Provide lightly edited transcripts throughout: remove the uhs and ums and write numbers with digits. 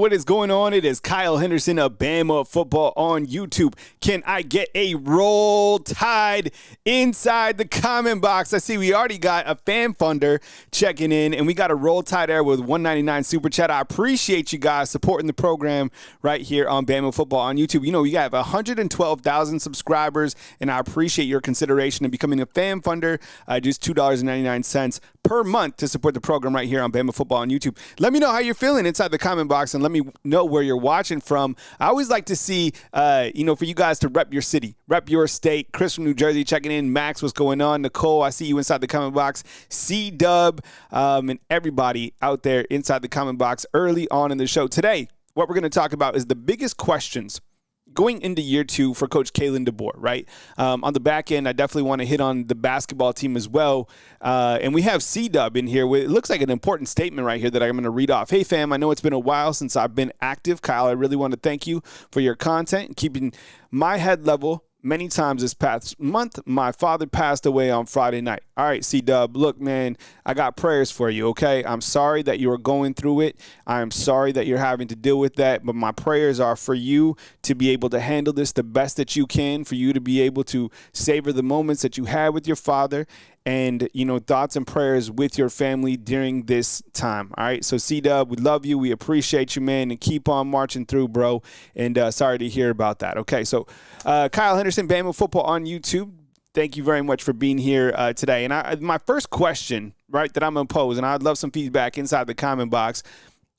What is going on? It is Kyle Henderson of Bama Football on YouTube. Can I get a Roll Tide inside the comment box? I see we already got a fan funder checking in, and we got a Roll Tide there with $1.99 super chat. I appreciate you guys supporting the program right here on Bama Football on YouTube. You know, we have 112,000 subscribers, and I appreciate your consideration of becoming a fan funder. Just $2.99 per month to support the program right here on Bama Football on YouTube. Let me know how you're feeling inside the comment box, and let me know where you're watching from. I always like to see, for you guys to rep your city, rep your state. Chris from New Jersey checking in. Max, what's going on? Nicole, I see you inside the comment box. C-Dub, and everybody out there inside the comment box early on in the show. Today, what we're going to talk about is the biggest questions going into year two for Coach Kalen Deboer, right? On the back end, I definitely want to hit on the basketball team as well. And we have C-Dub in here. It looks like an important statement right here that I'm going to read off. Hey, fam, I know it's been a while since I've been active. Kyle, I really want to thank you for your content and keeping my head level. Many times this past month, my father passed away on Friday night. All right, C-Dub, look, man, I got prayers for you, okay? I'm sorry that you are going through it. I am sorry that you're having to deal with that, but my prayers are for you to be able to handle this the best that you can, for you to be able to savor the moments that you had with your father, and, thoughts and prayers with your family during this time. All right. So C-Dub, we love you. We appreciate you, man. And keep on marching through, bro. And sorry to hear about that. Okay. So Kyle Henderson, Bama Football on YouTube. Thank you very much for being here today. And my first question, right, that I'm going to pose, and I'd love some feedback inside the comment box.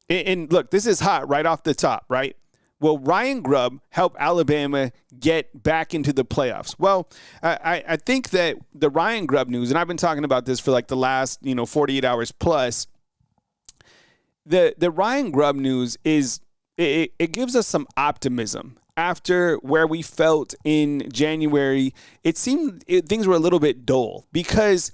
And look, this is hot right off the top, right? Will Ryan Grubb help Alabama get back into the playoffs? Well, I think that the Ryan Grubb news, and I've been talking about this for like the last 48 hours plus, the Ryan Grubb news is it gives us some optimism. After where we felt in January, it seemed things were a little bit dull because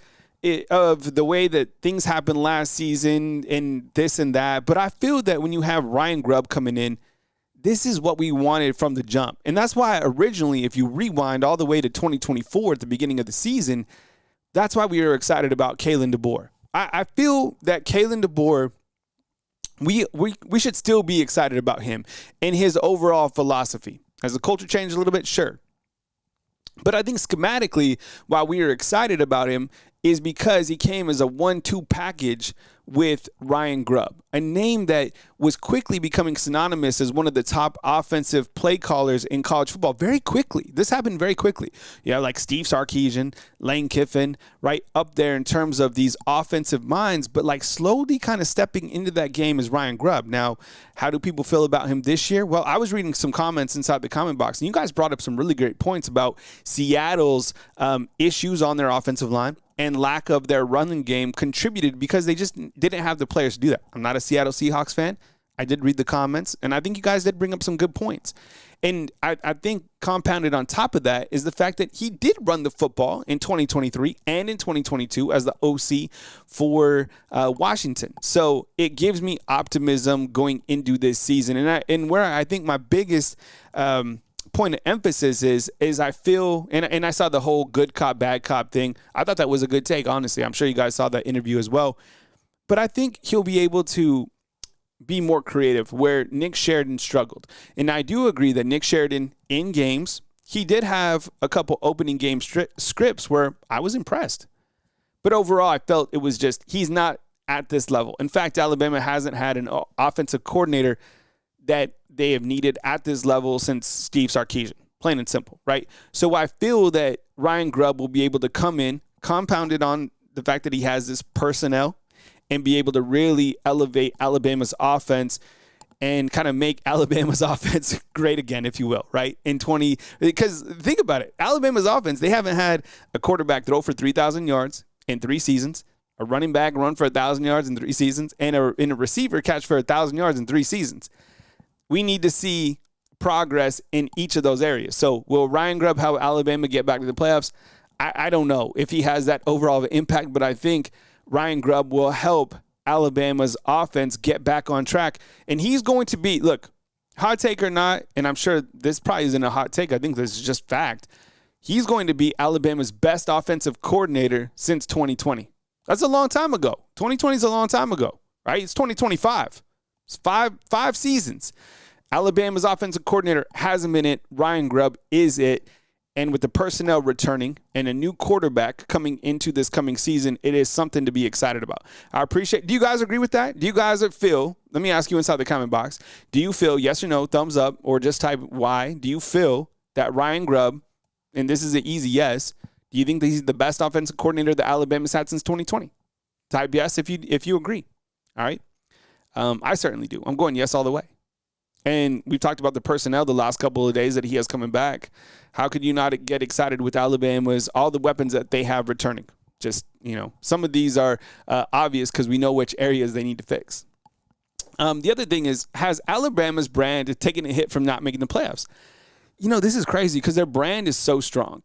of the way that things happened last season and this and that. But I feel that when you have Ryan Grubb coming in, this is what we wanted from the jump. And that's why originally, if you rewind all the way to 2024 at the beginning of the season, that's why we were excited about Kalen Deboer. I feel that Kalen Deboer, we should still be excited about him and his overall philosophy. Has the culture changed a little bit? Sure. But I think schematically, why we are excited about him is because he came as a 1-2 package with Ryan Grubb, a name that was quickly becoming synonymous as one of the top offensive play callers in college football very quickly. This happened very quickly. Like Steve Sarkisian, Lane Kiffin, right up there in terms of these offensive minds, but like slowly kind of stepping into that game is Ryan Grubb. Now, how do people feel about him this year? Well, I was reading some comments inside the comment box, and you guys brought up some really great points about Seattle's issues on their offensive line and lack of their running game contributed because they just didn't have the players to do that. I'm not a Seattle Seahawks fan. I did read the comments, and I think you guys did bring up some good points. And I think compounded on top of that is the fact that he did run the football in 2023 and in 2022 as the OC for Washington. So it gives me optimism going into this season. And where I think my biggest point of emphasis is I feel, and I saw the whole good cop, bad cop thing. I thought that was a good take, honestly. I'm sure you guys saw that interview as well. But I think he'll be able to be more creative where Nick Sheridan struggled. And I do agree that Nick Sheridan in games, he did have a couple opening game scripts where I was impressed. But overall, I felt it was just, he's not at this level. In fact, Alabama hasn't had an offensive coordinator that they have needed at this level since Steve Sarkisian, plain and simple, right? So I feel that Ryan Grubb will be able to come in, compounded on the fact that he has this personnel, and be able to really elevate Alabama's offense and kind of make Alabama's offense great again, if you will, right? Because think about it, Alabama's offense, they haven't had a quarterback throw for 3,000 yards in 3 seasons, a running back run for 1,000 yards in 3 seasons, and a receiver catch for 1,000 yards in 3 seasons. We need to see progress in each of those areas. So will Ryan Grubb help Alabama get back to the playoffs? I don't know if he has that overall impact, but I think Ryan Grubb will help Alabama's offense get back on track. And he's going to be, look, hot take or not, and I'm sure this probably isn't a hot take. I think this is just fact. He's going to be Alabama's best offensive coordinator since 2020. That's a long time ago. 2020 is a long time ago, right? It's 2025. It's five seasons. Alabama's offensive coordinator hasn't been it. Ryan Grubb is it. And with the personnel returning and a new quarterback coming into this coming season, it is something to be excited about. I appreciate. Do you guys agree with that? Do you guys feel? Let me ask you inside the comment box. Do you feel, yes or no, thumbs up, or just type Y? Do you feel that Ryan Grubb, and this is an easy yes, do you think that he's the best offensive coordinator that Alabama's had since 2020? Type yes if you agree. All right. I certainly do. I'm going yes all the way. And we've talked about the personnel the last couple of days that he has coming back. How could you not get excited with Alabama's, all the weapons that they have returning? Just, some of these are obvious because we know which areas they need to fix. The other thing is, has Alabama's brand taken a hit from not making the playoffs? This is crazy because their brand is so strong.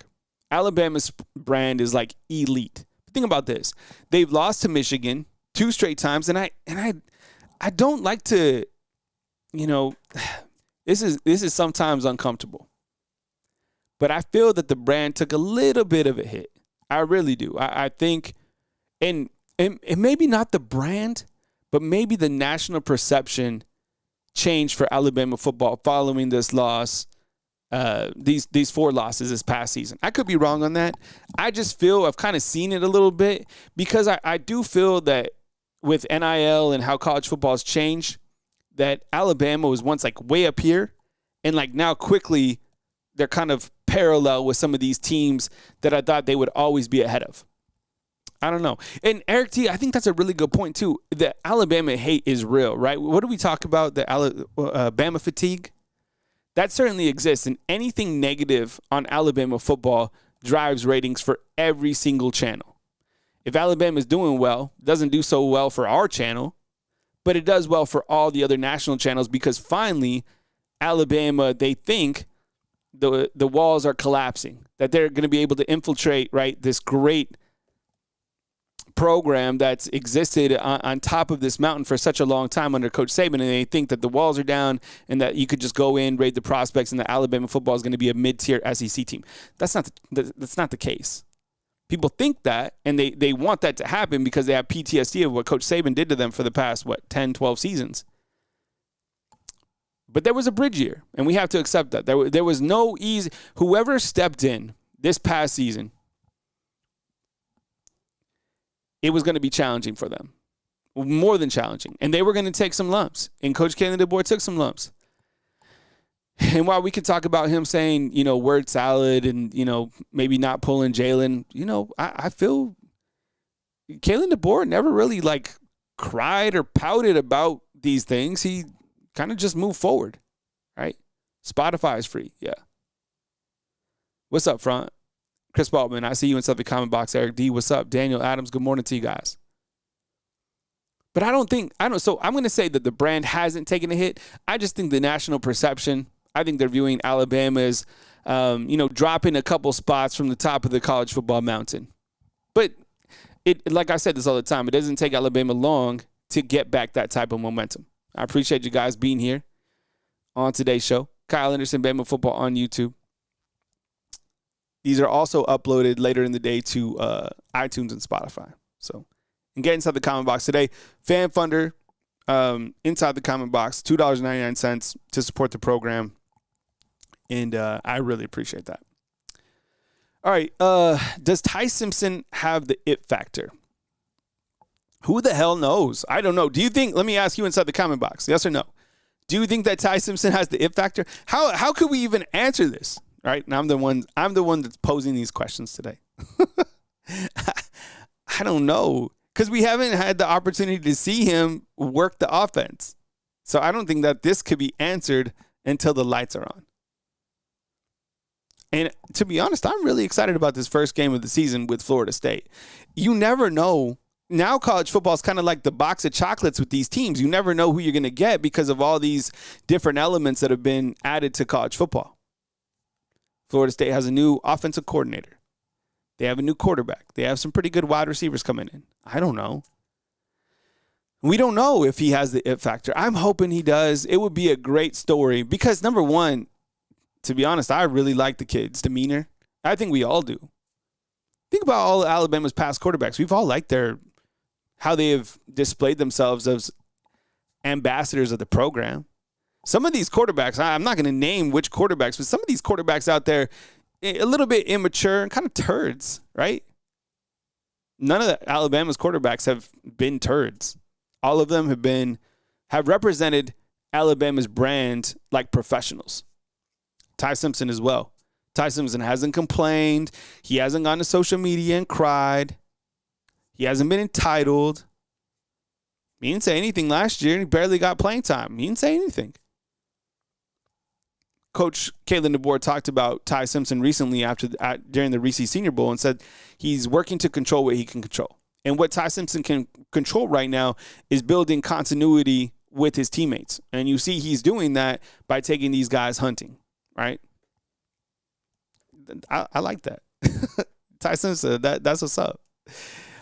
Alabama's brand is like elite. Think about this. They've lost to Michigan 2 straight times, and I don't like to, this is sometimes uncomfortable. But I feel that the brand took a little bit of a hit. I really do. I think, and maybe not the brand, but maybe the national perception changed for Alabama football following this loss, these 4 losses this past season. I could be wrong on that. I just feel I've kind of seen it a little bit because I do feel that with NIL and how college football has changed, that Alabama was once like way up here and like now quickly they're kind of parallel with some of these teams that I thought they would always be ahead of. I don't know. And Eric T, I think that's a really good point too. The Alabama hate is real, right? What do we talk about? The Bama fatigue? That certainly exists. And anything negative on Alabama football drives ratings for every single channel. If Alabama is doing well, it doesn't do so well for our channel, but it does well for all the other national channels because finally Alabama, they think the walls are collapsing, that they're going to be able to infiltrate, right, this great program that's existed on top of this mountain for such a long time under Coach Saban, and they think that the walls are down and that you could just go in, raid the prospects, and that Alabama football is going to be a mid-tier SEC team. That's not the case. People think that, and they want that to happen because they have PTSD of what Coach Saban did to them for the past, 10, 12 seasons. But there was a bridge year, and we have to accept that. There was no easy – whoever stepped in this past season, it was going to be challenging for them, more than challenging. And they were going to take some lumps, and Coach Kalen Deboer took some lumps. And while we could talk about him saying, word salad and, maybe not pulling Jalen, I feel Kalen Deboer never really, cried or pouted about these things. He kind of just moved forward, right? Spotify is free, yeah. What's up, front? Chris Baldwin, I see you inside the comment box. Eric D, what's up? Daniel Adams, good morning to you guys. But so I'm going to say that the brand hasn't taken a hit. I just think the national perception, I think they're viewing Alabama as, dropping a couple spots from the top of the college football mountain. But like I said this all the time, it doesn't take Alabama long to get back that type of momentum. I appreciate you guys being here on today's show. Kyle Anderson, Bama Football on YouTube. These are also uploaded later in the day to iTunes and Spotify. So, and get inside the comment box today. Fan Funder, inside the comment box, $2.99 to support the program. And I really appreciate that. All right. Does Ty Simpson have the it factor? Who the hell knows? I don't know. Do you think, let me ask you inside the comment box, yes or no? Do you think that Ty Simpson has the it factor? How could we even answer this? Right? And I'm the one that's posing these questions today. I don't know. Because we haven't had the opportunity to see him work the offense. So I don't think that this could be answered until the lights are on. And to be honest, I'm really excited about this first game of the season with Florida State. You never know. Now college football is kind of like the box of chocolates with these teams. You never know who you're going to get because of all these different elements that have been added to college football. Florida State has a new offensive coordinator. They have a new quarterback. They have some pretty good wide receivers coming in. I don't know. We don't know if he has the it factor. I'm hoping he does. It would be a great story because, number one, to be honest, I really like the kid's demeanor. I think we all do. Think about all Alabama's past quarterbacks. We've all liked how they have displayed themselves as ambassadors of the program. Some of these quarterbacks, I'm not going to name which quarterbacks, but some of these quarterbacks out there, a little bit immature and kind of turds, right? None of Alabama's quarterbacks have been turds. All of them have represented Alabama's brand like professionals. Ty Simpson as well. Ty Simpson hasn't complained. He hasn't gone to social media and cried. He hasn't been entitled. He didn't say anything last year. He barely got playing time. He didn't say anything. Coach Kalen Deboer talked about Ty Simpson recently during the Reese Senior Bowl and said he's working to control what he can control. And what Ty Simpson can control right now is building continuity with his teammates. And you see he's doing that by taking these guys hunting, right? I like that. Ty Simpson, that's what's up.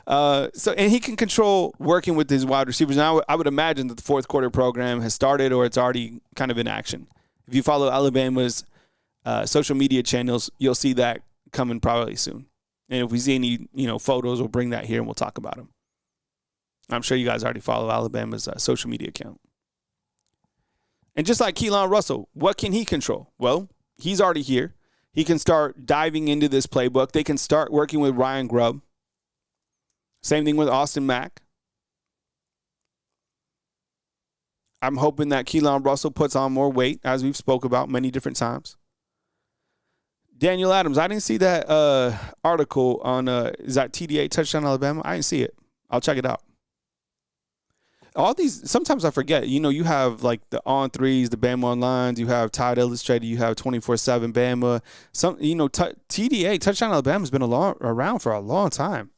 And he can control working with his wide receivers. Now, I would imagine that the fourth quarter program has started or it's already kind of in action. If you follow Alabama's social media channels, you'll see that coming probably soon. And if we see any, photos, we'll bring that here and we'll talk about them. I'm sure you guys already follow Alabama's social media account. And just like Keelan Russell, what can he control? Well, he's already here. He can start diving into this playbook. They can start working with Ryan Grubb. Same thing with Austin Mack. I'm hoping that Keelan Russell puts on more weight, as we've spoke about many different times. Daniel Adams, I didn't see that article on, is that TDA Touchdown Alabama? I didn't see it. I'll check it out. All these, sometimes I forget, you have like the On Threes, the Bama Online, you have Tide Illustrated, you have 24/7 Bama. TDA Touchdown Alabama has been around for a long time.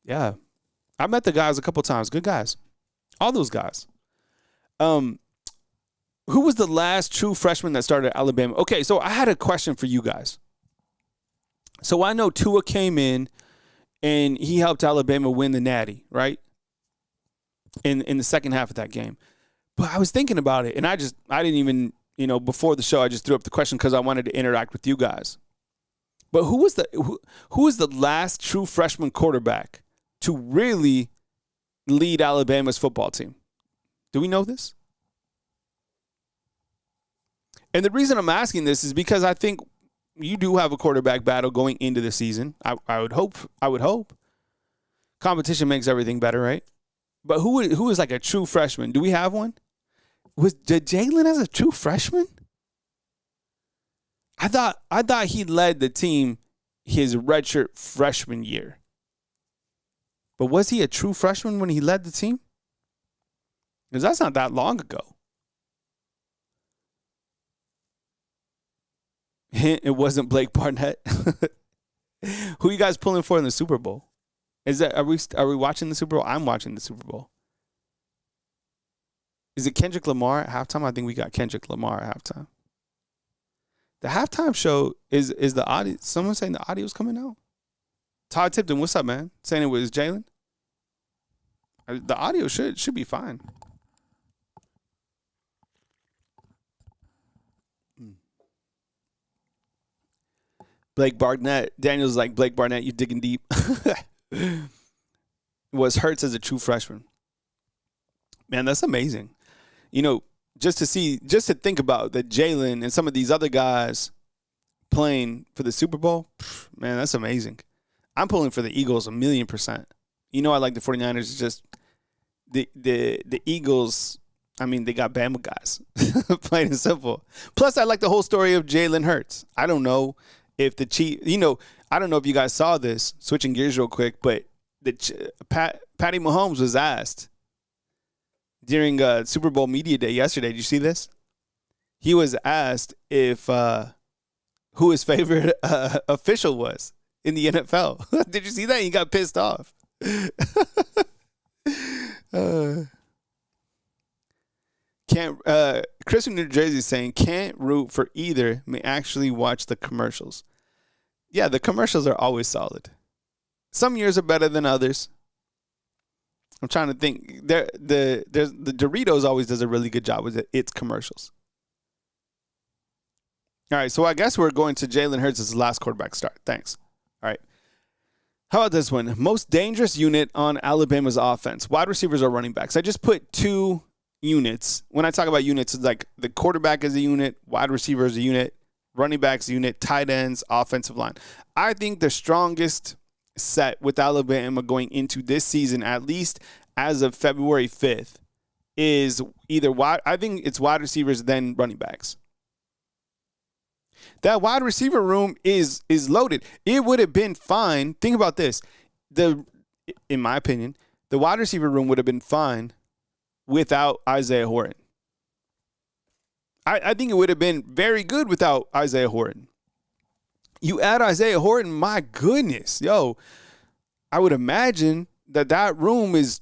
Yeah. I met the guys a couple times. Good guys. All those guys. Who was the last true freshman that started at Alabama? Okay, so I had a question for you guys. So I know Tua came in and he helped Alabama win the Natty, right? In the second half of that game. But I was thinking about it, and I didn't even, before the show, I just threw up the question because I wanted to interact with you guys. But who was the last true freshman quarterback to really lead Alabama's football team? Do we know this? And the reason I'm asking this is because I think you do have a quarterback battle going into the season. I would hope. Competition makes everything better, right? But who is like a true freshman? Do we have one? Did Jalen as a true freshman? I thought he led the team his redshirt freshman year. But was he a true freshman when he led the team? Because that's not that long ago. Hint, it wasn't Blake Barnett. Who you guys pulling for in the Super Bowl? Are we watching the Super Bowl? I'm watching the Super Bowl. Is it Kendrick Lamar at halftime? I think we got Kendrick Lamar at halftime. The halftime show is the audio. Someone saying the audio's coming out. Todd Tipton, what's up, man? Saying it was Jalen. The audio should be fine. Blake Barnett. Daniel's like, Blake Barnett, you digging deep. Was Hurts as a true freshman. Man, that's amazing. Just to think about that Jalen and some of these other guys playing for the Super Bowl, man, that's amazing. I'm pulling for the Eagles 1,000,000%. I like the 49ers. It's just the Eagles, they got Bama guys. Plain and simple. Plus, I like the whole story of Jalen Hurts. I don't know if the Chiefs, I don't know if you guys saw this, switching gears real quick, but Patty Mahomes was asked during Super Bowl Media Day yesterday. Did you see this? He was asked if who his favorite official was in the NFL. Did you see that? He got pissed off. Chris from New Jersey is saying can't root for either, may actually watch the commercials. Yeah, the commercials are always solid. Some years are better than others. I'm trying to think. The Doritos always does a really good job with its commercials. All right, so I guess we're going to Jalen Hurts as the last quarterback start. Thanks. All right. How about this one? Most dangerous unit on Alabama's offense. Wide receivers or running backs. I just put two units. When I talk about units, it's like the quarterback is a unit, wide receiver is a unit, running backs unit, tight ends, offensive line. I think the strongest set with Alabama going into this season, at least as of February 5th, is either I think it's wide receivers then running backs. That wide receiver room is loaded. It would have been fine. Think about this. In my opinion, the wide receiver room would have been fine without Isaiah Horton. I think it would have been very good without Isaiah Horton. You add Isaiah Horton, my goodness, I would imagine that room is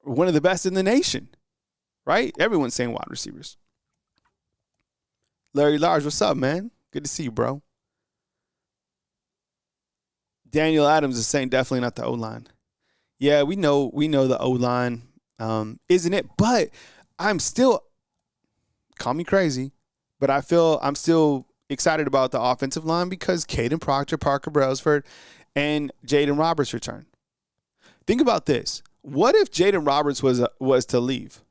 one of the best in the nation, right? Everyone's saying wide receivers. Larry Lars, what's up, man? Good to see you, bro. Daniel Adams is saying definitely not the O-line. Yeah, we know the O-line, isn't it? But I'm still, call me crazy, but I feel I'm still excited about the offensive line because Caden Proctor, Parker Brailsford, and Jaden Roberts return. Think about this. What if Jaden Roberts was to leave?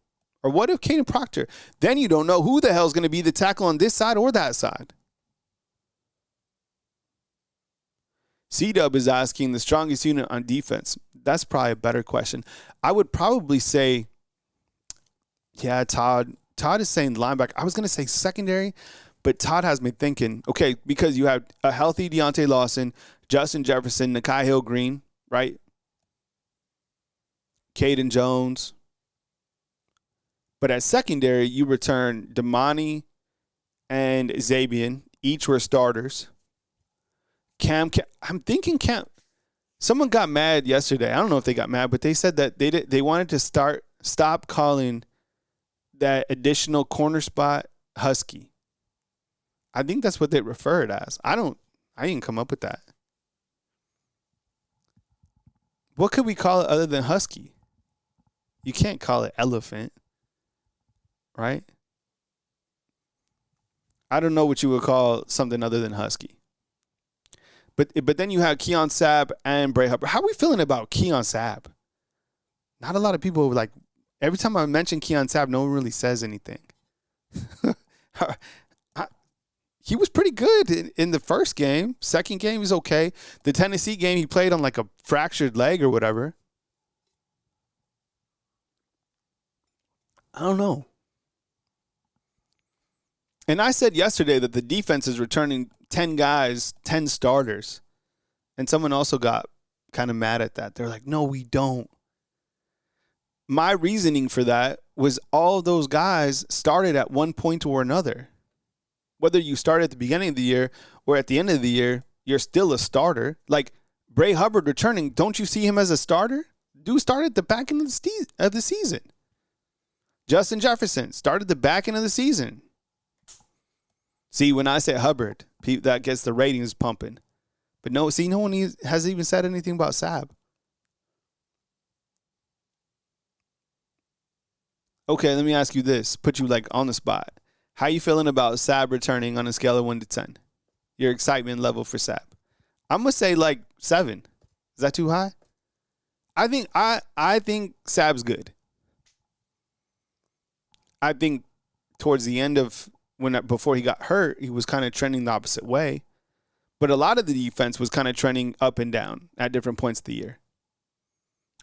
Or what if Caden Proctor? Then you don't know who the hell is going to be the tackle on this side or that side. C-Dub is asking the strongest unit on defense. That's probably a better question. I would probably say, yeah, Todd. Todd is saying linebacker. I was going to say secondary, but Todd has me thinking, okay, because you have a healthy Deontay Lawson, Justin Jefferson, Nakai Hill-Green, right? Caden Jones. But at secondary, you return Damani and Zabian. Each were starters. Cam, I'm thinking Cam. Someone got mad yesterday. I don't know if they got mad, but they said that they wanted to stop calling that additional corner spot Husky. I think that's what they refer it as. I didn't come up with that. What could we call it other than Husky? You can't call it elephant, right? I don't know what you would call something other than Husky. But then you have Keon Sabb and Bray Hubbard. How are we feeling about Keon Sabb? Not a lot of people like, every time I mention Keon Sabb, no one really says anything. He was pretty good in the first game. Second game, he was okay. The Tennessee game, he played on like a fractured leg or whatever. I don't know. And I said yesterday that the defense is returning 10 guys, 10 starters. And someone also got kind of mad at that. They're like, no, we don't. My reasoning for that was all of those guys started at one point or another. Whether you start at the beginning of the year or at the end of the year, you're still a starter. Like Bray Hubbard returning, don't you see him as a starter? Dude started at the back end of the season. Justin Jefferson started the back end of the season. See, when I say Hubbard, that gets the ratings pumping. But no one has even said anything about Sabb. Okay, let me ask you this. Put you like on the spot. How you feeling about Sabb returning on a scale of 1 to 10? Your excitement level for Sabb. I'm gonna say like 7. Is that too high? I think Sabb's good. I think towards the end of before he got hurt, he was kind of trending the opposite way. But a lot of the defense was kind of trending up and down at different points of the year.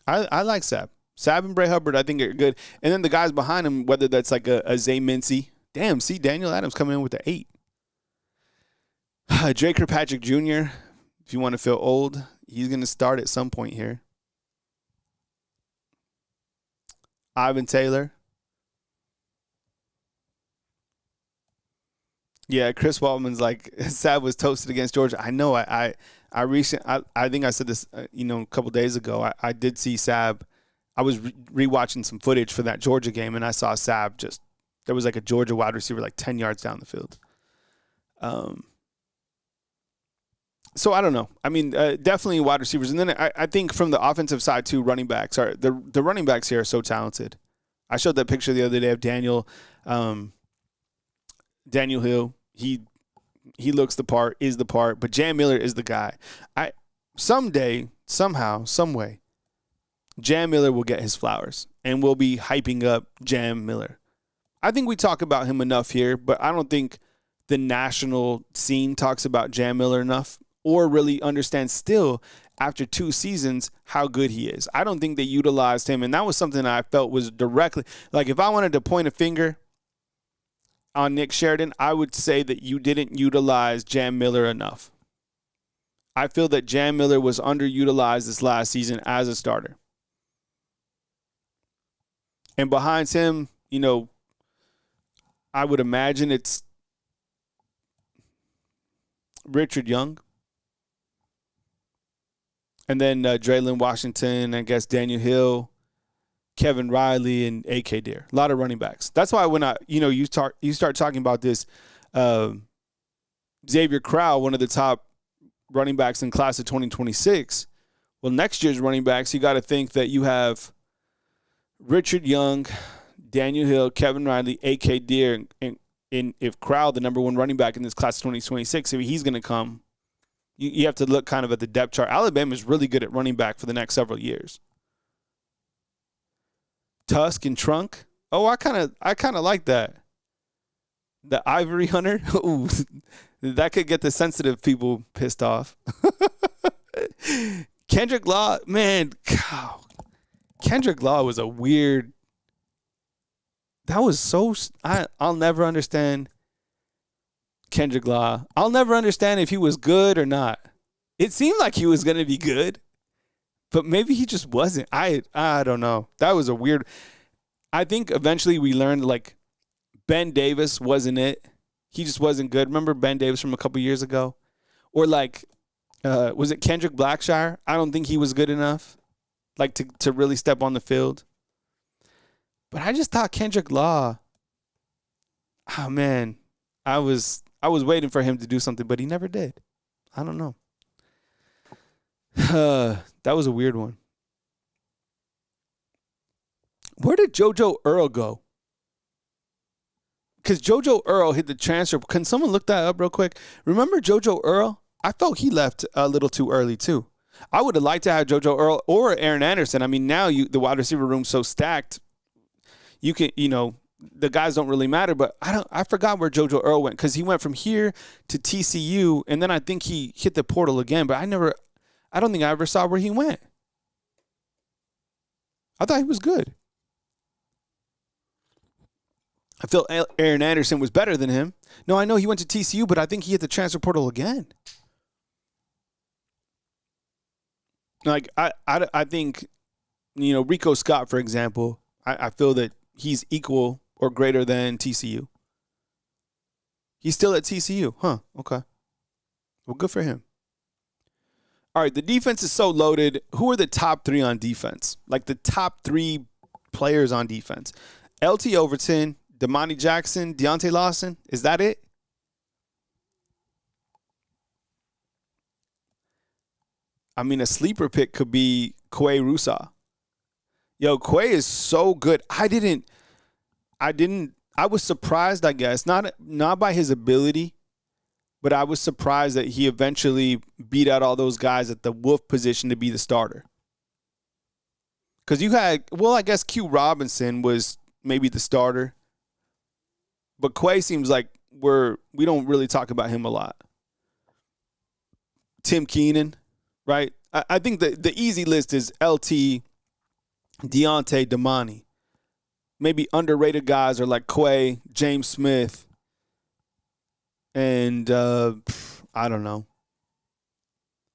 I like Sabb. Sabb and Bray Hubbard, I think, are good. And then the guys behind him, whether that's like a Zay Mincy. Damn, see, Daniel Adams coming in with the 8. Drake Kirkpatrick Jr., if you want to feel old, he's going to start at some point here. Ivan Taylor. Yeah, Chris Waltman's like, Sabb was toasted against Georgia. I know. I think I said this, a couple days ago. I did see Sabb. I was rewatching some footage for that Georgia game, and I saw Sabb there was like a Georgia wide receiver like 10 yards down the field. So I don't know. I mean, definitely wide receivers. And then I think from the offensive side too, running backs are the running backs here are so talented. I showed that picture the other day of Daniel Hill. He looks the part, is the part, but Jam Miller is the guy. Someday, somehow, some way, Jam Miller will get his flowers. and we'll be hyping up Jam Miller. I think we talk about him enough here, but I don't think the national scene talks about Jam Miller enough or really understands still after 2 seasons how good he is. I don't think they utilized him, and that was something I felt was directly, like if I wanted to point a finger on Nick Sheridan, I would say that you didn't utilize Jam Miller enough. I feel that Jam Miller was underutilized this last season as a starter. And behind him, you know, I would imagine it's Richard Young. And then Draylon Washington, I guess Daniel Hill, Kevin Riley, and A.K. Deere. A lot of running backs. That's why when you start talking about this, Xavier Crowell, one of the top running backs in class of 2026. Well, next year's running backs, you got to think that you have Richard Young, Daniel Hill, Kevin Riley, A.K. Deere, and if Crowell, the number 1 running back in this class of 2026, if he's going to come, you have to look kind of at the depth chart. Alabama is really good at running back for the next several years. Tusk and Trunk. Oh, I kind of like that. The Ivory Hunter. Ooh, that could get the sensitive people pissed off. Kendrick Law, man. God. Kendrick Law was a weird. That was so. I'll never understand Kendrick Law. I'll never understand if he was good or not. It seemed like he was going to be good, but maybe he just wasn't. I don't know. That was a weird. I think eventually we learned like Ben Davis wasn't it. He just wasn't good. Remember Ben Davis from a couple years ago? Or like, was it Kendrick Blackshire? I don't think he was good enough like to really step on the field. But I just thought Kendrick Law, oh man, I was waiting for him to do something, but he never did. I don't know. That was a weird one. Where did JoJo Earl go? Because JoJo Earl hit the transfer. Can someone look that up real quick? Remember JoJo Earl? I felt he left a little too early too. I would have liked to have JoJo Earl or Aaron Anderson. I mean, now the wide receiver room's so stacked. You can, the guys don't really matter, but I forgot where JoJo Earl went because he went from here to TCU, and then I think he hit the portal again, but I don't think I ever saw where he went. I thought he was good. I felt Aaron Anderson was better than him. No, I know he went to TCU, but I think he hit the transfer portal again. Like, I think, Rico Scott, for example, I feel that he's equal or greater than TCU. He's still at TCU. Huh, okay. Well, good for him. All right, the defense is so loaded. Who are the top 3 on defense? Like the top 3 players on defense. LT Overton, Damani Jackson, Deontay Lawson. Is that it? I mean, a sleeper pick could be Quay Rusaw. Yo, Quay is so good. I was surprised, I guess, not by his ability, but I was surprised that he eventually beat out all those guys at the Wolf position to be the starter. Because you had, I guess Q Robinson was maybe the starter. But Quay seems like we don't really talk about him a lot. Tim Keenan, right? I think the easy list is LT, Deontay, Damani. Maybe underrated guys are like Quay, James Smith, and I don't know.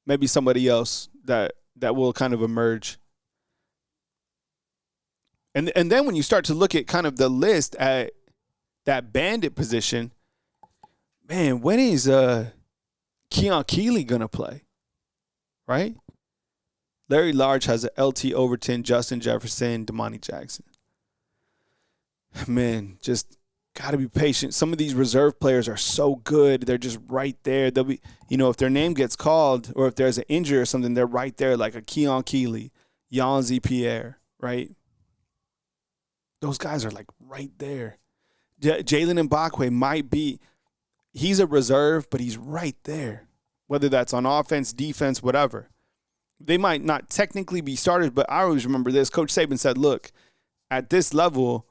Maybe somebody else that will kind of emerge. And then when you start to look at kind of the list at that bandit position, man, when is Keon Keeley going to play? Right? Larry Large has a LT Overton, Justin Jefferson, Damani Jackson. Man, just got to be patient. Some of these reserve players are so good. They're just right there. They'll be, if their name gets called or if there's an injury or something, they're right there like a Keon Keeley, Yanzi Pierre, right? Those guys are like right there. Jalen Mbakwe might be, he's a reserve, but he's right there. Whether that's on offense, defense, whatever. They might not technically be starters, but I always remember this. Coach Saban said, look, at this level,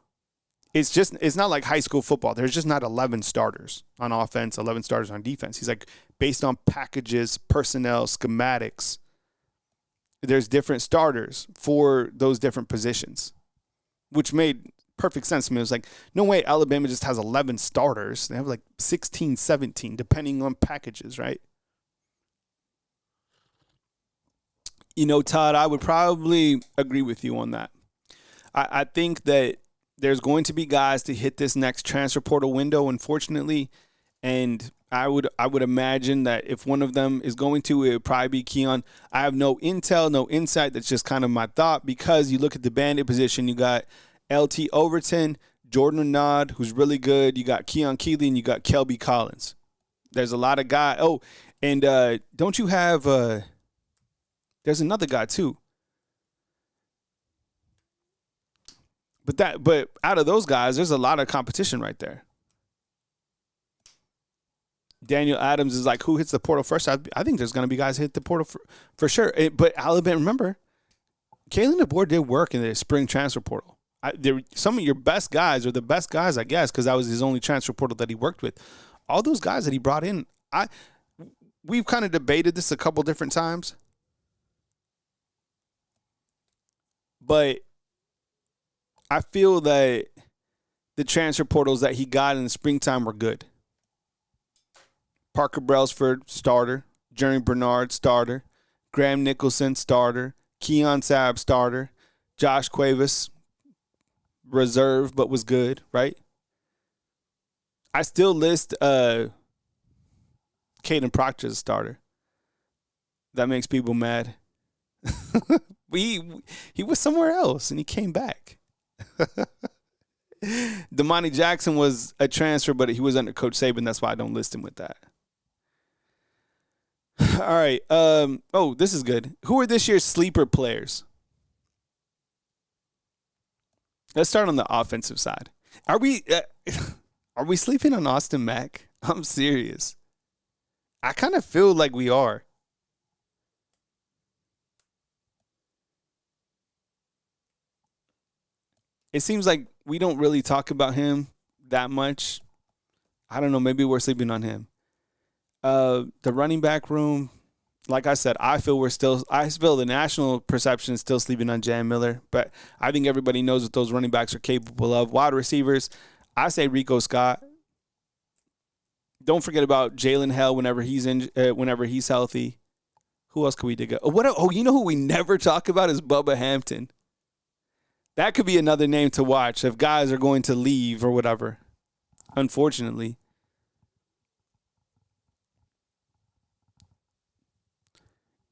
it's not like high school football. There's just not 11 starters on offense, 11 starters on defense. He's like, based on packages, personnel, schematics, there's different starters for those different positions, which made perfect sense to me. It was like, no way Alabama just has 11 starters. They have like 16, 17, depending on packages, right? You know, Todd, I would probably agree with you on that. I think that there's going to be guys to hit this next transfer portal window, unfortunately, and I would imagine that if one of them is going to, it would probably be Keon. I have no intel, no insight. That's just kind of my thought, because you look at the bandit position, you got LT Overton, Jordan Nod, who's really good. You got Keon Keeley, and you got Kelby Collins. There's a lot of guys. Oh, and don't you have there's another guy too. But out of those guys, there's a lot of competition right there. Daniel Adams is like, who hits the portal first? I think there's going to be guys hit the portal for sure. But Alabama, remember, Kalen Deboer did work in the spring transfer portal. Some of your best guys, or the best guys, I guess, because that was his only transfer portal that he worked with. All those guys that he brought in, we've kind of debated this a couple different times. But I feel that the transfer portals that he got in the springtime were good. Parker Brailsford, starter. Jeremy Bernard, starter. Graham Nicholson, starter. Keon Sabb, starter. Josh Cuevas, reserve, but was good, right? I still list Caden Proctor as starter. That makes people mad. He was somewhere else, and he came back. Damani Jackson was a transfer, but he was under Coach Saban. That's why I don't list him with that. All right. Oh, this is good. Who are this year's sleeper players? Let's start on the offensive side. Are we sleeping on Austin Mack? I'm serious. I kind of feel like we are. It seems like we don't really talk about him that much. I don't know. Maybe we're sleeping on him. The running back room, like I said, I feel the national perception is still sleeping on Jan Miller, but I think everybody knows what those running backs are capable of. Wide receivers, I say Rico Scott. Don't forget about Jalen Hell whenever he's healthy. Who else could we dig up? You know who we never talk about is Bubba Hampton. That could be another name to watch if guys are going to leave or whatever, unfortunately.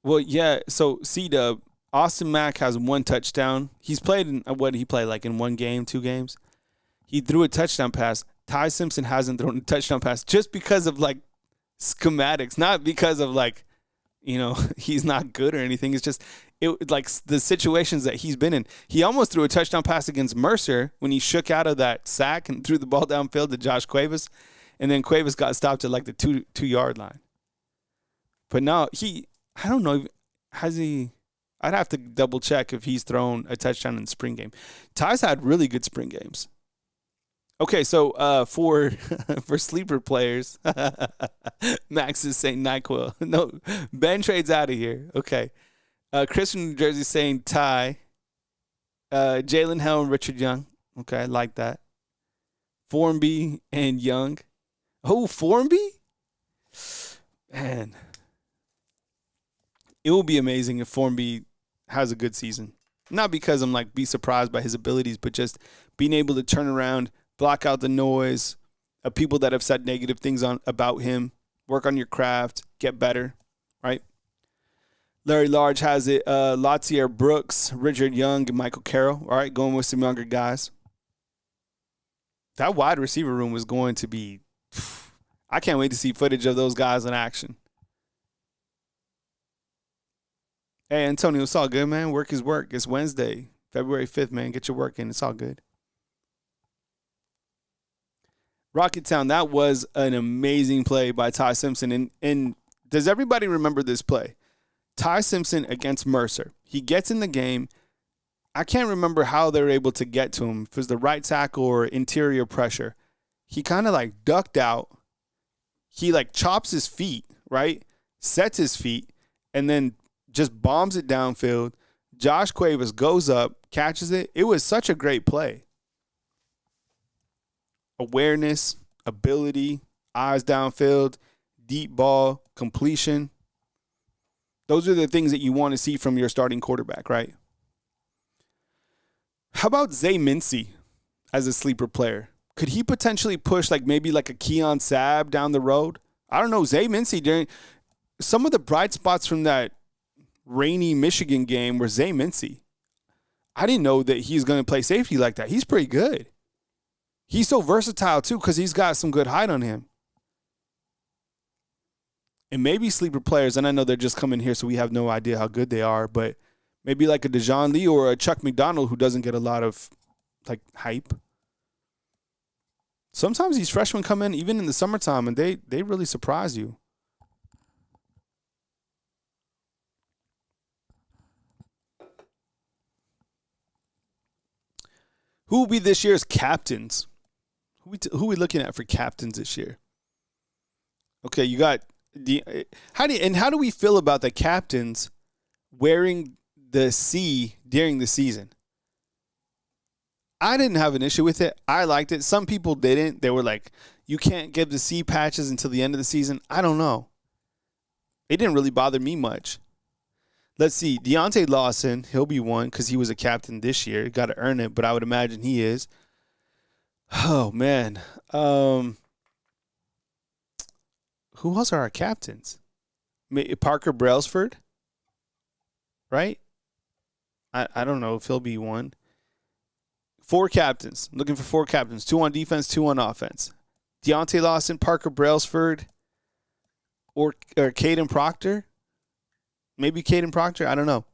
Well, yeah, so C-Dub, Austin Mack has one touchdown. He's played in, in one game, 2 games? He threw a touchdown pass. Ty Simpson hasn't thrown a touchdown pass just because of, schematics, not because of, he's not good or anything. It's just the situations that he's been in. He almost threw a touchdown pass against Mercer when he shook out of that sack and threw the ball downfield to Josh Cuevas, and then Cuevas got stopped at the 2-yard line. But now I don't know, I'd have to double check if he's thrown a touchdown in the spring game. Ty's had really good spring games. Okay, so for sleeper players, Max is saying NyQuil. No, Ben trades out of here. Okay. Chris from New Jersey saying Ty. Jalen Hell and Richard Young. Okay, I like that. Formby and Young. Oh, Formby? Man. It will be amazing if Formby has a good season. Not because I'm be surprised by his abilities, but just being able to turn around, block out the noise of people that have said negative things about him, work on your craft, get better, right? Larry Large has it. Latier Brooks, Richard Young, and Michael Carroll. All right, going with some younger guys. That wide receiver room was going to be – I can't wait to see footage of those guys in action. Hey, Antonio, it's all good, man. Work is work. It's Wednesday, February 5th, man. Get your work in. It's all good. Rocketown, that was an amazing play by Ty Simpson. And does everybody remember this play? Ty Simpson against Mercer. He gets in the game. I can't remember how they were able to get to him. If it was the right tackle or interior pressure. He kind of like ducked out. He like chops his feet, right? Sets his feet, and then just bombs it downfield. Josh Cuevas goes up, catches it. It was such a great play. Awareness, ability, eyes downfield, deep ball, completion. Those are the things that you want to see from your starting quarterback, right? How about Zay Mincy as a sleeper player? Could he potentially push like maybe like a Keon Sabb down the road? I don't know. Zay Mincy, during some of the bright spots from that rainy Michigan game were Zay Mincy. I didn't know that he's going to play safety like that. He's pretty good. He's so versatile too because he's got some good height on him. And maybe sleeper players, and I know they're just coming here so we have no idea how good they are, but maybe like a Dejon Lee or a Chuck McDonald who doesn't get a lot of like hype. Sometimes these freshmen come in even in the summertime and they really surprise you. Who will be this year's captains? Who are we looking at for captains this year? Okay, you got how do we feel about the captains wearing the C during the season? I didn't have an issue with it. I liked it. Some people didn't. They were like, you can't give the C patches until the end of the season. I don't know. It didn't really bother me much. Let's see. Deontay Lawson, he'll be one because he was a captain this year. Got to earn it, but I would imagine he is. Oh, man. Who else are our captains? Parker Brailsford, right? I don't know if he'll be one. 4 captains. I'm looking for 4 captains. 2 on defense, 2 on offense. Deontay Lawson, Parker Brailsford, or Caden Proctor. Maybe Caden Proctor. I don't know.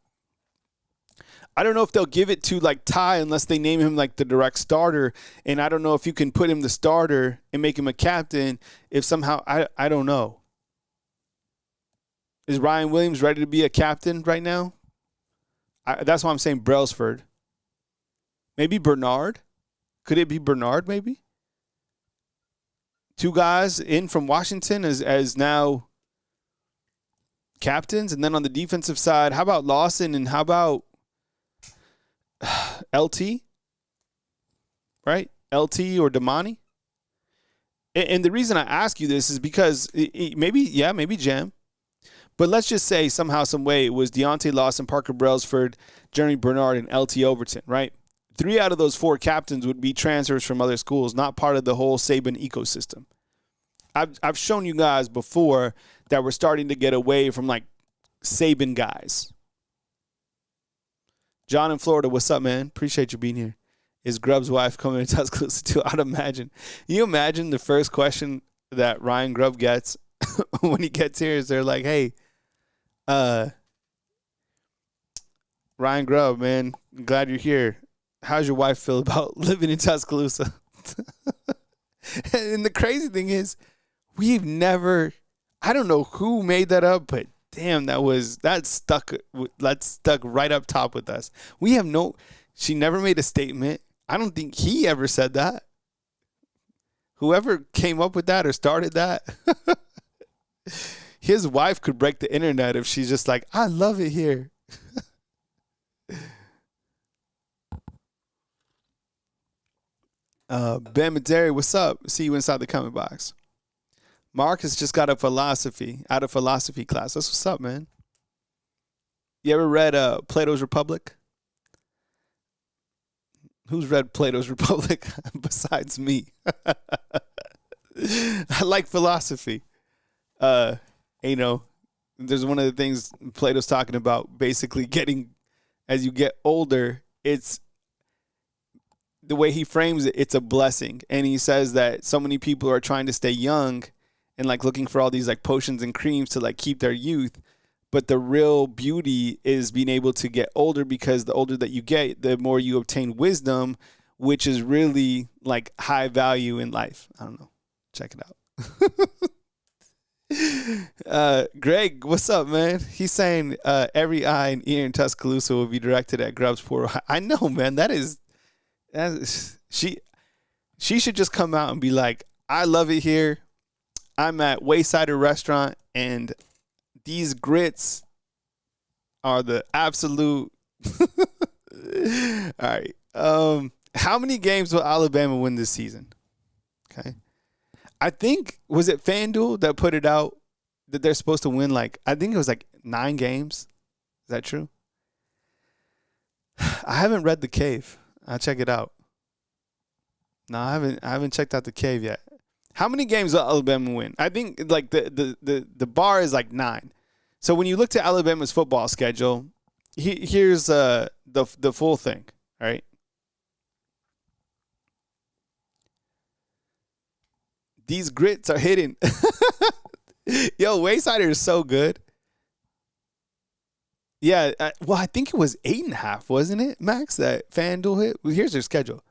I don't know if they'll give it to like Ty unless they name him like the direct starter. And I don't know if you can put him the starter and make him a captain if somehow I don't know. Is Ryan Williams ready to be a captain right now? That's why I'm saying Brailsford. Maybe Bernard. Could it be Bernard maybe? 2 guys in from Washington as now captains. And then on the defensive side, how about Lawson and how about LT? Right? LT or Damani? And the reason I ask you this is because maybe Jam. But let's just say somehow, some way, it was Deontay Lawson, Parker Brailsford, Jeremy Bernard, and LT Overton, right? 3 out of those 4 captains would be transfers from other schools, not part of the whole Saban ecosystem. I've shown you guys before that we're starting to get away from like Saban guys. John in Florida, what's up, man? Appreciate you being here. Is Grubb's wife coming to Tuscaloosa too? I'd imagine. You imagine the first question that Ryan Grubb gets when he gets here is they're like, hey, Ryan Grubb, man, glad you're here. How's your wife feel about living in Tuscaloosa? And the crazy thing is, we've never, I don't know who made that up, but damn, that stuck right up top with us. She never made a statement. I don't think he ever said that. Whoever came up with that or started that, his wife could break the internet if she's just like, I love it here. Ben Maderi, what's up? See you inside the comment box. Marcus just got out of philosophy class. That's what's up, man. You ever read Plato's Republic? Who's read Plato's Republic besides me? I like philosophy. There's one of the things Plato's talking about, basically getting, as you get older, it's the way he frames it, it's a blessing. And he says that so many people are trying to stay young and like looking for all these like potions and creams to like keep their youth. But the real beauty is being able to get older, because the older that you get, the more you obtain wisdom, which is really like high value in life. I don't know. Check it out. Greg, what's up, man? He's saying every eye and ear in Tuscaloosa will be directed at Grubb's portal. I know, man. She should just come out and be like, I love it here. I'm at Waysider Restaurant, and these grits are the absolute. All right. How many games will Alabama win this season? Okay. I think, was it FanDuel that put it out that they're supposed to win I think it was 9 games. Is that true? I haven't read The Cave. I'll check it out. No, I haven't checked out The Cave yet. How many games will Alabama win? I think the bar is 9. So when you look to Alabama's football schedule, here's the full thing, all right? These grits are hidden. Yo, Waysider is so good. Yeah, I think it was 8.5, wasn't it, Max, that FanDuel hit? Well, here's their schedule.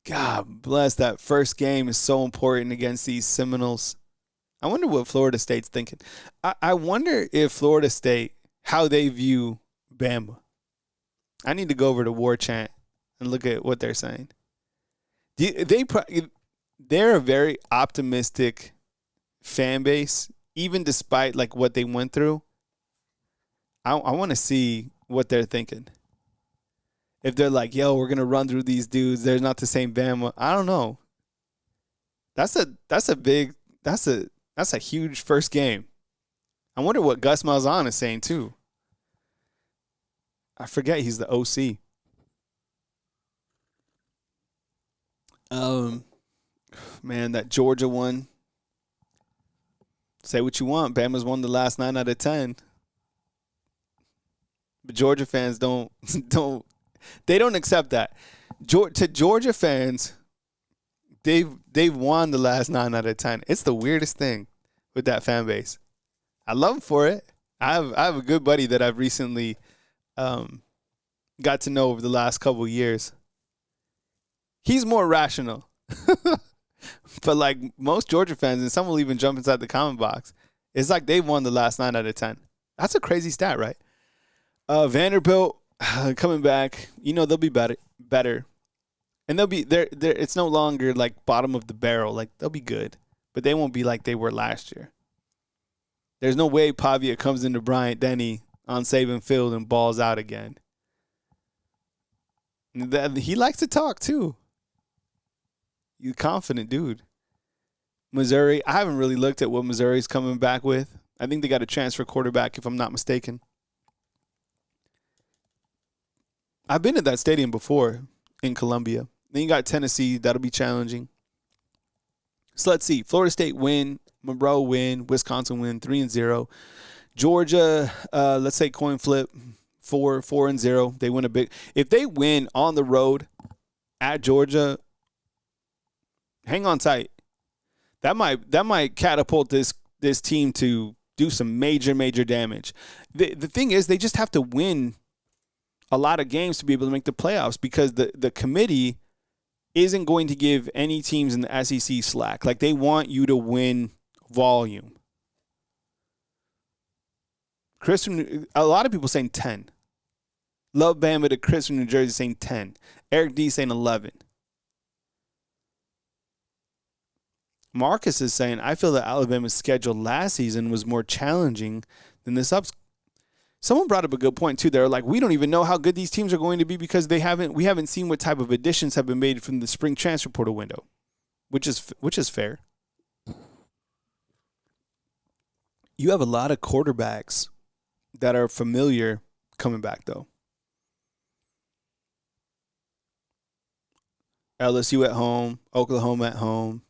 God bless, that first game is so important against these Seminoles. I wonder what Florida State's thinking. I wonder if Florida State, how they view Bama. I need to go over to War Chant and look at what they're saying. They're a very optimistic fan base, even despite what they went through. I want to see what they're thinking. If they're like, yo, we're gonna run through these dudes, they're not the same Bama. I don't know. That's a huge first game. I wonder what Gus Malzahn is saying too. I forget he's the OC. Man, that Georgia one. Say what you want. Bama's won the last 9 out of 10. But Georgia fans don't accept that. To Georgia fans, they've won the last 9 out of 10. It's the weirdest thing with that fan base. I love them for it. I have a good buddy that I've recently got to know over the last couple of years. He's more rational. But most Georgia fans, and some will even jump inside the comment box, it's they've won the last 9 out of 10. That's a crazy stat, right? Vanderbilt coming back, they'll be better. And they'll be there. It's no longer bottom of the barrel. They'll be good, but they won't be like they were last year. There's no way Pavia comes into Bryant Denny on Saban Field and balls out again. He likes to talk too. He's a confident dude. Missouri, I haven't really looked at what Missouri's coming back with. I think they got a transfer quarterback, if I'm not mistaken. I've been at that stadium before in Columbia. Then you got Tennessee. That'll be challenging. So let's see. Florida State win. Monroe win. Wisconsin win 3-0. Georgia, let's say coin flip, 4-0. They win a big. If they win on the road at Georgia, hang on tight. That might catapult this team to do some major damage. The thing is, they just have to win a lot of games to be able to make the playoffs, because the committee isn't going to give any teams in the SEC slack. They want you to win volume. A lot of people saying 10. Love Bama to Chris from New Jersey saying 10. Eric D saying 11. Marcus is saying, I feel that Alabama's schedule last season was more challenging than this Someone brought up a good point too. They're like, we don't even know how good these teams are going to be because we haven't seen what type of additions have been made from the spring transfer portal window, which is fair. You have a lot of quarterbacks that are familiar coming back though. LSU at home, Oklahoma at home,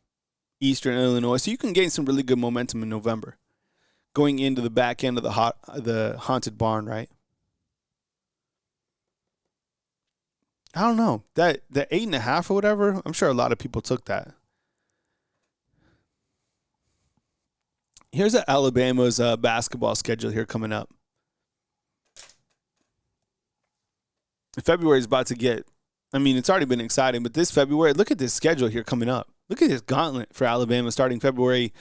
Eastern Illinois. So you can gain some really good momentum in November, going into the back end of the haunted barn, right? I don't know. The 8.5 or whatever, I'm sure a lot of people took that. Here's Alabama's basketball schedule here coming up. February is about to get, it's already been exciting, but this February, look at this schedule here coming up. Look at this gauntlet for Alabama starting February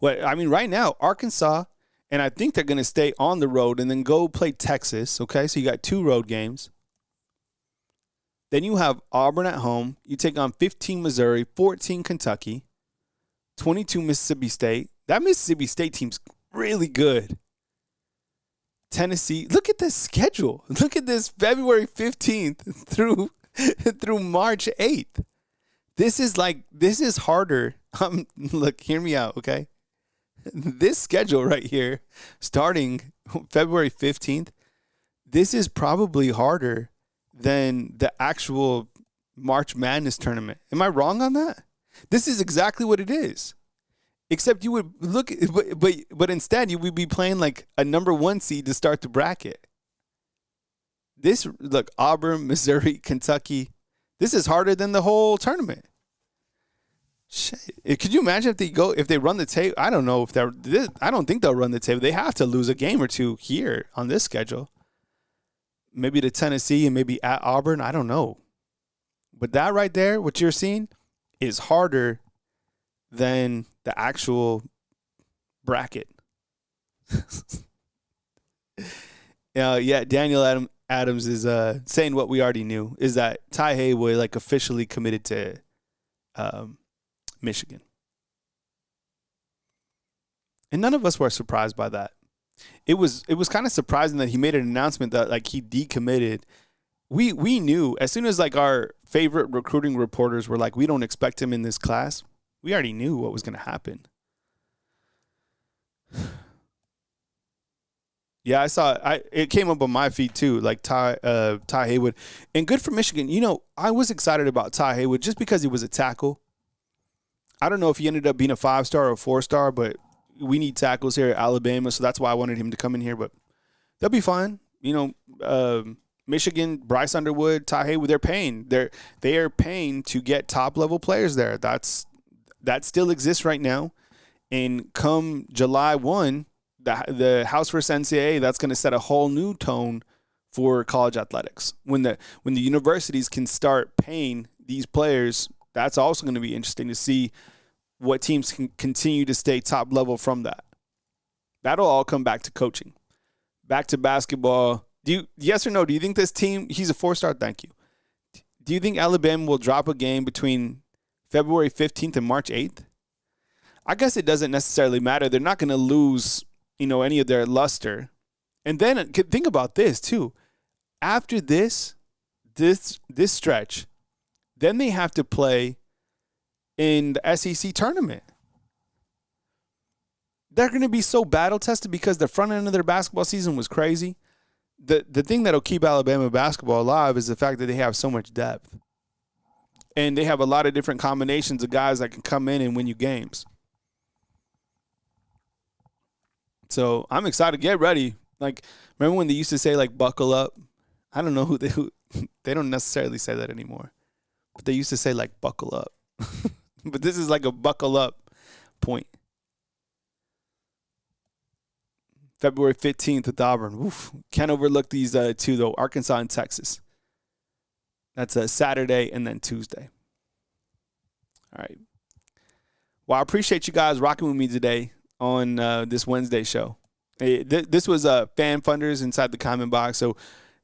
Right now, Arkansas, and I think they're going to stay on the road and then go play Texas. Okay, so you got 2 road games. Then you have Auburn at home. You take on 15 Missouri, 14 Kentucky, 22 Mississippi State. That Mississippi State team's really good. Tennessee. Look at this schedule. Look at this February 15th through March 8th. This is harder. Look, hear me out, okay? This schedule right here, starting February 15th, this is probably harder than the actual March Madness tournament. Am I wrong on that? This is exactly what it is. Except you would look, but instead you would be playing like a number 1 seed to start the bracket. Look, Auburn, Missouri, Kentucky. This is harder than the whole tournament. Shit. Could you imagine if they run the table? I don't know I don't think they'll run the table. They have to lose a game or 2 here on this schedule. Maybe to Tennessee and maybe at Auburn. I don't know. But that right there, what you're seeing, is harder than the actual bracket. Daniel Adams is saying what we already knew, is that Ty Haywood officially committed to Michigan. And none of us were surprised by that. It was kind of surprising that he made an announcement that he decommitted. We knew as soon as our favorite recruiting reporters were we don't expect him in this class. We already knew what was going to happen. Yeah, I saw it came up on my feed too, Ty Haywood. And good for Michigan. I was excited about Ty Haywood just because he was a tackle. I don't know if he ended up being a 5-star or a 4-star, but we need tackles here at Alabama, so that's why I wanted him to come in here. But they'll be fine. Michigan, Bryce Underwood, Ty Haywood, they're paying. They are paying to get top-level players there. That still exists right now. And come July 1, the House vs. NCAA, that's going to set a whole new tone for college athletics. When the universities can start paying these players, that's also going to be interesting to see what teams can continue to stay top level from that. That'll all come back to coaching. Back to basketball. Yes or no, do you think this team, he's a 4-star, thank you. Do you think Alabama will drop a game between February 15th and March 8th? I guess it doesn't necessarily matter. They're not going to lose, any of their luster. And then think about this too. After this stretch, then they have to play in the SEC tournament. They're going to be so battle tested because the front end of their basketball season was crazy. The thing that'll keep Alabama basketball alive is the fact that they have so much depth. And they have a lot of different combinations of guys that can come in and win you games. So I'm excited. Get ready. Remember when they used to say buckle up? I don't know who they don't necessarily say that anymore. But they used to say buckle up. But this is a buckle up point. February 15th with Auburn. Oof. Can't overlook these 2, though. Arkansas and Texas. That's a Saturday and then Tuesday. All right. Well, I appreciate you guys rocking with me today on this Wednesday show. This was fan funders inside the comment box. So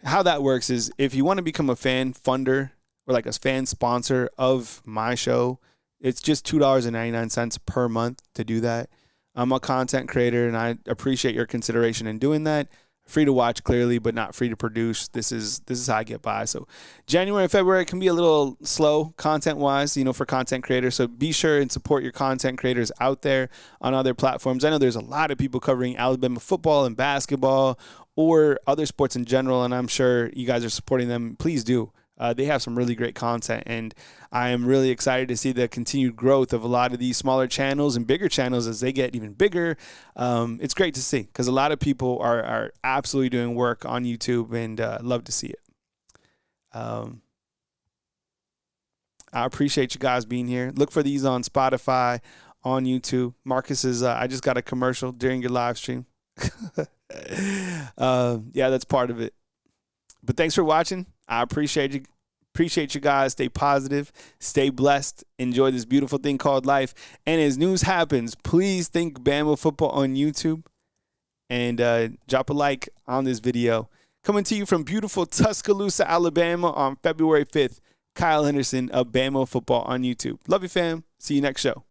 how that works is if you want to become a fan funder or a fan sponsor of my show, it's just $2.99 per month to do that. I'm a content creator, and I appreciate your consideration in doing that. Free to watch, clearly, but not free to produce. This is how I get by. So January and February can be a little slow content-wise, for content creators. So be sure and support your content creators out there on other platforms. I know there's a lot of people covering Alabama football and basketball or other sports in general, and I'm sure you guys are supporting them. Please do. They have some really great content, and I am really excited to see the continued growth of a lot of these smaller channels and bigger channels as they get even bigger. It's great to see because a lot of people are absolutely doing work on YouTube, and love to see it. I appreciate you guys being here. Look for these on Spotify, on YouTube. Marcus is, I just got a commercial during your live stream. That's part of it. But thanks for watching. I appreciate you. Appreciate you guys. Stay positive. Stay blessed. Enjoy this beautiful thing called life. And as news happens, please think Bama football on YouTube and drop a like on this video. Coming to you from beautiful Tuscaloosa, Alabama on February 5th, Kyle Henderson of Bama football on YouTube. Love you, fam. See you next show.